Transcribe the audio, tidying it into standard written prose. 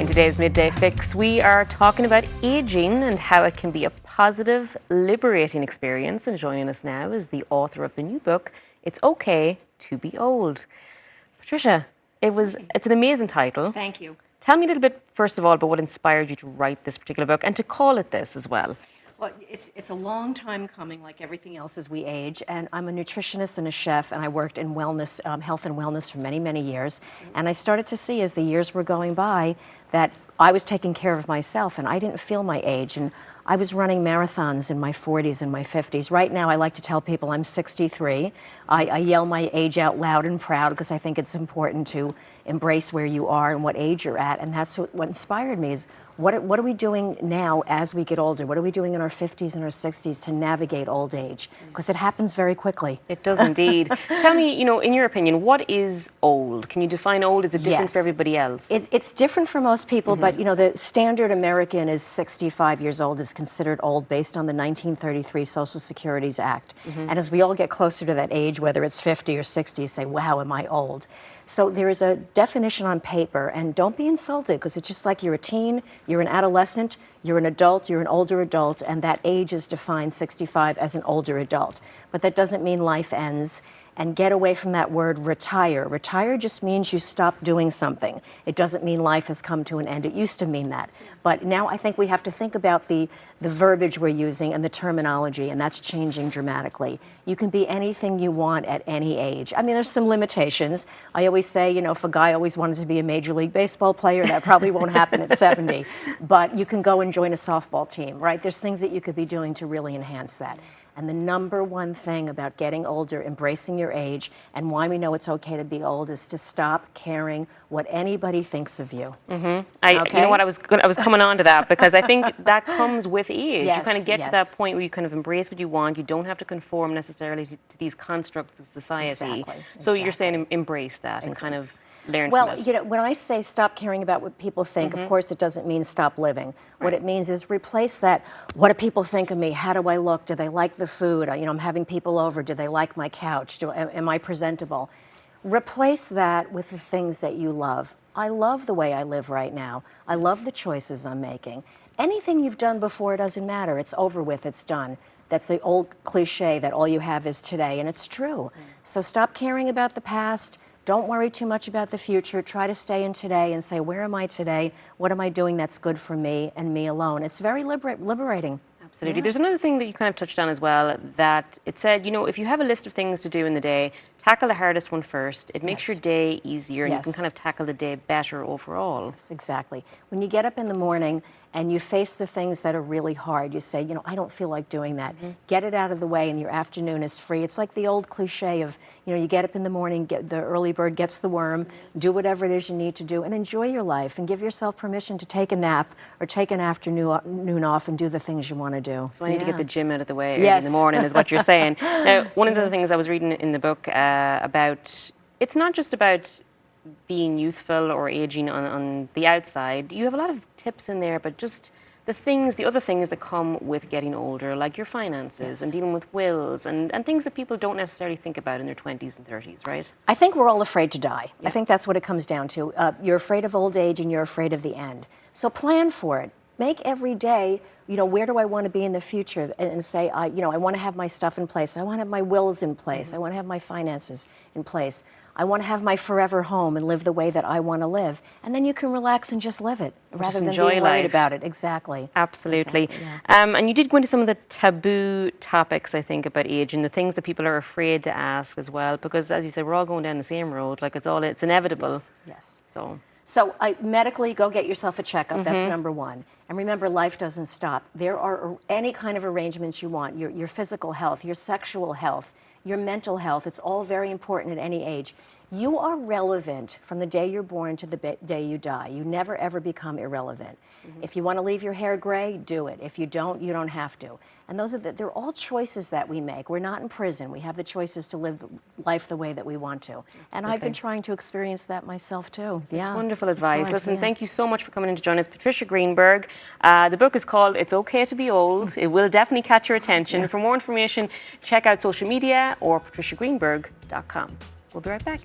In today's Midday Fix, we are talking about aging and how it can be a positive, liberating experience. And joining us now is the author of the new book, It's Okay to Be Old. Patricia, it's an amazing title. Thank you. Tell me a little bit, first of all, about what inspired you to write this particular book and to call it this as well. Well, it's a long time coming, like everything else as we age, and I'm a nutritionist and a chef, and I worked in wellness, health and wellness for many, many years, and I started to see as the years were going by that I was taking care of myself, and I didn't feel my age, and I was running marathons in my 40s and my 50s. Right now, I like to tell people I'm 63. I yell my age out loud and proud because I think it's important to embrace where you are and what age you're at, and that's what inspired me is what are we doing now as we get older? What are we doing in our 50s and our 60s to navigate old age? Because it happens very quickly. It does indeed. Tell me, in your opinion, what is old? Can you define old? Is it different for everybody else? It's different for most people, but the standard American is 65 years old is considered old based on the 1933 Social Securities Act. And as we all get closer to that age, whether it's 50 or 60, you say, wow, am I old? So there is a definition on paper, and don't be insulted because it's just like you're a teen, you're an adolescent, you're an adult, you're an older adult, and that age is defined 65 as an older adult. But that doesn't mean life ends. And get away from that word retire. Retire just means you stop doing something. It doesn't mean life has come to an end. It used to mean that. But now I think we have to think about the verbiage we're using and the terminology, and that's changing dramatically. You can be anything you want at any age. I mean, there's some limitations. I always say, if a guy always wanted to be a Major League Baseball player, that probably won't happen at 70. But you can go and join a softball team, right? There's things that you could be doing to really enhance that. And the number one thing about getting older, embracing your age, and why we know it's okay to be old is to stop caring what anybody thinks of you. You know what, I was coming on to that because I think that comes with age. Yes, you kind of get to that point where you kind of embrace what you want. You don't have to conform necessarily to these constructs of society. Exactly. So you're saying embrace that and kind of learn well, from it. when I say stop caring about what people think, of course it doesn't mean stop living. What it means is replace that, what do people think of me? How do I look? Do they like the food? I'm having people over. Do they like my couch? Am I presentable? Replace that with the things that you love. I love the way I live right now. I love the choices I'm making. Anything you've done before doesn't matter. It's over with. It's done. That's the old cliche that all you have is today, and it's true. So stop caring about the past. Don't worry too much about the future. Try to stay in today and say, where am I today? What am I doing that's good for me and me alone? It's very liberating. Absolutely. Yeah. There's another thing that you kind of touched on as well, that it said, if you have a list of things to do in the day, tackle the hardest one first. It makes your day easier and you can kind of tackle the day better overall. Yes, exactly. When you get up in the morning and you face the things that are really hard, you say, I don't feel like doing that. Get it out of the way and your afternoon is free. It's like the old cliche of, you get up in the morning, the early bird gets the worm, do whatever it is you need to do and enjoy your life and give yourself permission to take a nap or take an afternoon off and do the things you want to do. So I need to get the gym out of the way early in the morning is what you're saying. Now, one of the things I was reading in the book about, it's not just about being youthful or aging on the outside. You have a lot of tips in there, but just the other things that come with getting older, like your finances and dealing with wills and things that people don't necessarily think about in their 20s and 30s, right? I think we're all afraid to die. I think that's what it comes down to. You're afraid of old age and you're afraid of the end. So plan for it. Make every day, where do I want to be in the future? And say, I want to have my stuff in place. I want to have my wills in place. I want to have my finances in place. I want to have my forever home and live the way that I want to live. And then you can relax and just live it rather than being worried about it. Exactly. Absolutely. Exactly, yeah. And you did go into some of the taboo topics, I think, about age and the things that people are afraid to ask as well. Because, as you said, we're all going down the same road. Like, it's inevitable. Yes. So medically, go get yourself a checkup. That's number one. And remember, life doesn't stop. There are any kind of arrangements you want, your physical health, your sexual health, your mental health. It's all very important at any age. You are relevant from the day you're born to the day you die. You never, ever become irrelevant. If you want to leave your hair gray, do it. If you don't, you don't have to. And they're all choices that we make. We're not in prison. We have the choices to live life the way that we want to. And I've been trying to experience that myself, too. That's wonderful advice. Listen, thank you so much for coming in to join us. Patricia Greenberg. The book is called It's Okay to Be Old. It will definitely catch your attention. For more information, check out social media or patriciagreenberg.com. We'll be right back.